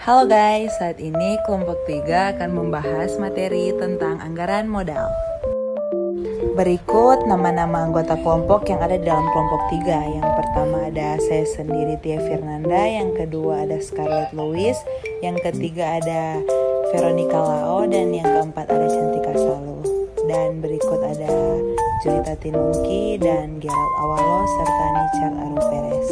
Halo guys, saat ini kelompok 3 akan membahas materi tentang anggaran modal. Berikut nama-nama anggota kelompok yang ada di dalam kelompok 3. Yang pertama ada saya sendiri, Tia Fernanda. Yang kedua ada Scarlett Louis. Yang ketiga ada Veronica Lao. Dan yang keempat ada Cantika Salu. Dan berikut ada Julita Tinungki dan Gerald Awalo serta Nichard Aru Perez.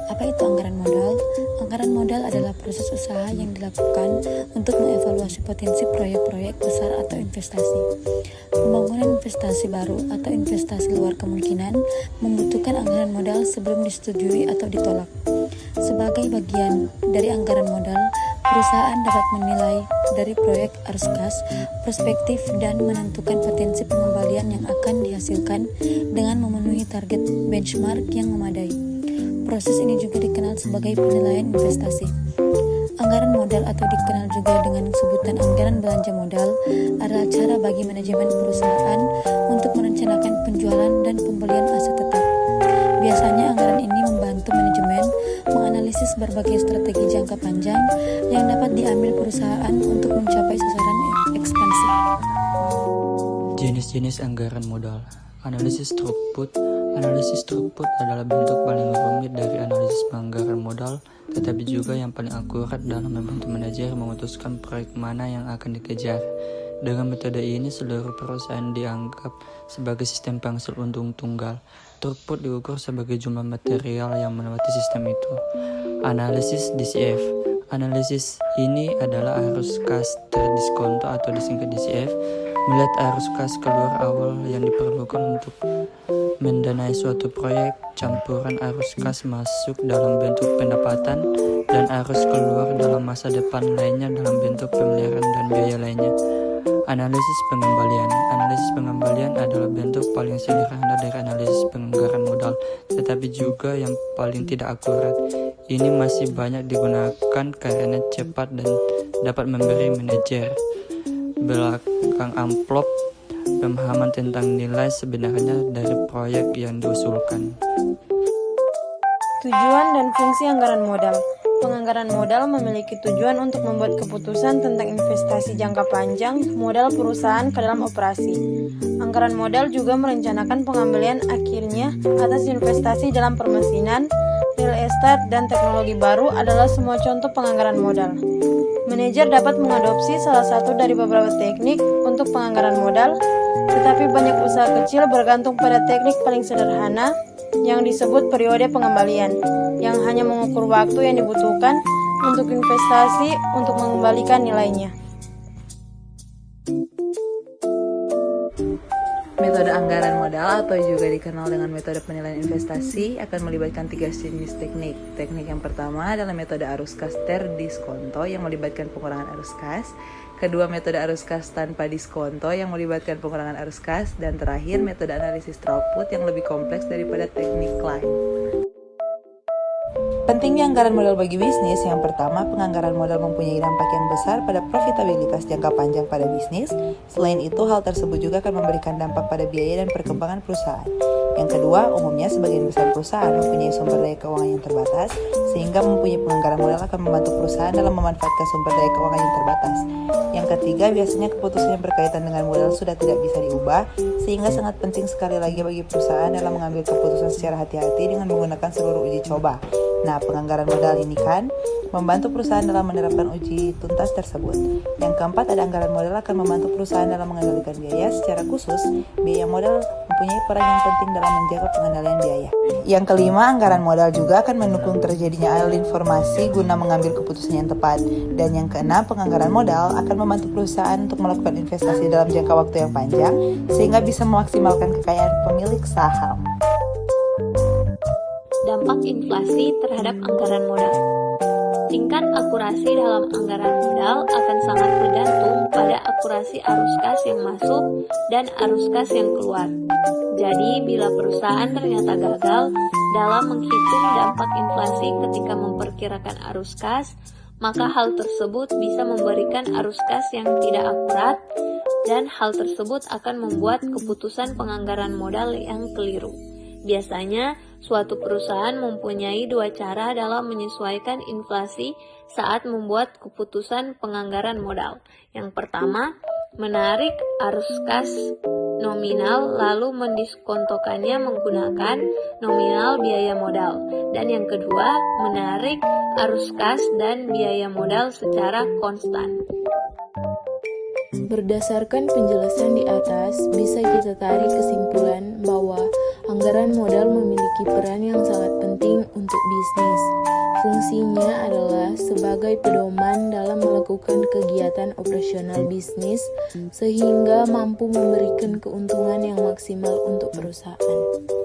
Apa itu anggaran modal? Anggaran modal adalah proses usaha yang dilakukan untuk mengevaluasi potensi proyek-proyek besar atau investasi. Pembangunan investasi baru atau investasi luar kemungkinan membutuhkan anggaran modal sebelum disetujui atau ditolak. Sebagai bagian dari anggaran modal, perusahaan dapat menilai dari proyek arus kas, perspektif, dan menentukan potensi pengembalian yang akan dihasilkan dengan memenuhi target benchmark yang memadai. Proses ini juga dikenal sebagai penilaian investasi. Anggaran modal atau dikenal juga dengan sebutan anggaran belanja modal adalah cara bagi manajemen perusahaan untuk merencanakan penjualan dan pembelian aset tetap. Biasanya anggaran ini membantu manajemen menganalisis berbagai strategi jangka panjang yang dapat diambil perusahaan untuk mencapai sasaran ekspansi. Jenis-jenis anggaran modal. Analisis throughput. Analisis throughput adalah bentuk paling rumit dari analisis penganggaran modal, tetapi juga yang paling akurat dalam membantu manajer memutuskan proyek mana yang akan dikejar. Dengan metode ini, seluruh perusahaan dianggap sebagai sistem penghasil untung tunggal. Throughput diukur sebagai jumlah material yang melewati sistem itu. Analisis DCF. Analisis ini adalah arus kas terdiskonto atau disingkat DCF, melihat arus kas keluar awal yang diperlukan untuk mendanai suatu proyek, campuran arus kas masuk dalam bentuk pendapatan, dan arus keluar dalam masa depan lainnya dalam bentuk pemeliharaan dan biaya lainnya. Analisis pengembalian. Analisis pengembalian adalah bentuk paling sederhana dari analisis penganggaran modal, tetapi juga yang paling tidak akurat. Ini masih banyak digunakan karena cepat dan dapat memberi manajer belakang amplop pemahaman tentang nilai sebenarnya dari proyek yang diusulkan. Tujuan dan fungsi anggaran modal. Penganggaran modal memiliki tujuan untuk membuat keputusan tentang investasi jangka panjang modal perusahaan ke dalam operasi. Anggaran modal juga merencanakan pengambilan akhirnya atas investasi dalam permesinan, real estate, dan teknologi baru adalah semua contoh penganggaran modal. Manajer dapat mengadopsi salah satu dari beberapa teknik untuk penganggaran modal, tetapi banyak usaha kecil bergantung pada teknik paling sederhana yang disebut periode pengembalian, yang hanya mengukur waktu yang dibutuhkan untuk investasi untuk mengembalikan nilainya. Metode anggaran modal atau juga dikenal dengan metode penilaian investasi akan melibatkan 3 jenis teknik. Teknik yang pertama adalah metode arus kas terdiskonto yang melibatkan pengurangan arus kas. Kedua, metode arus kas tanpa diskonto yang melibatkan pengurangan arus kas. Dan terakhir, metode analisis throughput yang lebih kompleks daripada teknik lain. Pentingnya anggaran modal bagi bisnis. Yang pertama, penganggaran modal mempunyai dampak yang besar pada profitabilitas jangka panjang pada bisnis. Selain itu, hal tersebut juga akan memberikan dampak pada biaya dan perkembangan perusahaan. Yang kedua, umumnya sebagian besar perusahaan mempunyai sumber daya keuangan yang terbatas, sehingga mempunyai penganggaran modal akan membantu perusahaan dalam memanfaatkan sumber daya keuangan yang terbatas. Yang ketiga, biasanya keputusan yang berkaitan dengan modal sudah tidak bisa diubah, sehingga sangat penting sekali lagi bagi perusahaan dalam mengambil keputusan secara hati-hati dengan menggunakan seluruh uji coba. Nah, penganggaran modal ini kan membantu perusahaan dalam menerapkan uji tuntas tersebut. Yang keempat, ada anggaran modal akan membantu perusahaan dalam mengendalikan biaya. Secara khusus, biaya modal mempunyai peran yang penting dalam menjaga pengendalian biaya. Yang kelima, anggaran modal juga akan mendukung terjadinya alur informasi guna mengambil keputusan yang tepat. Dan yang keenam, penganggaran modal akan membantu perusahaan untuk melakukan investasi dalam jangka waktu yang panjang, sehingga bisa memaksimalkan kekayaan pemilik saham. Dampak inflasi terhadap anggaran modal. Tingkat akurasi dalam anggaran modal akan sangat bergantung pada akurasi arus kas yang masuk dan arus kas yang keluar. Jadi, bila perusahaan ternyata gagal dalam menghitung dampak inflasi ketika memperkirakan arus kas, maka hal tersebut bisa memberikan arus kas yang tidak akurat, dan hal tersebut akan membuat keputusan penganggaran modal yang keliru. Biasanya, suatu perusahaan mempunyai dua cara dalam menyesuaikan inflasi saat membuat keputusan penganggaran modal. Yang pertama, menarik arus kas nominal lalu mendiskontokannya menggunakan nominal biaya modal. Dan yang kedua, menarik arus kas dan biaya modal secara konstan. Berdasarkan penjelasan di atas, bisa kita tarik kesimpulan bahwa anggaran modal memiliki peran yang sangat penting untuk bisnis. Fungsinya adalah sebagai pedoman dalam melakukan kegiatan operasional bisnis sehingga mampu memberikan keuntungan yang maksimal untuk perusahaan.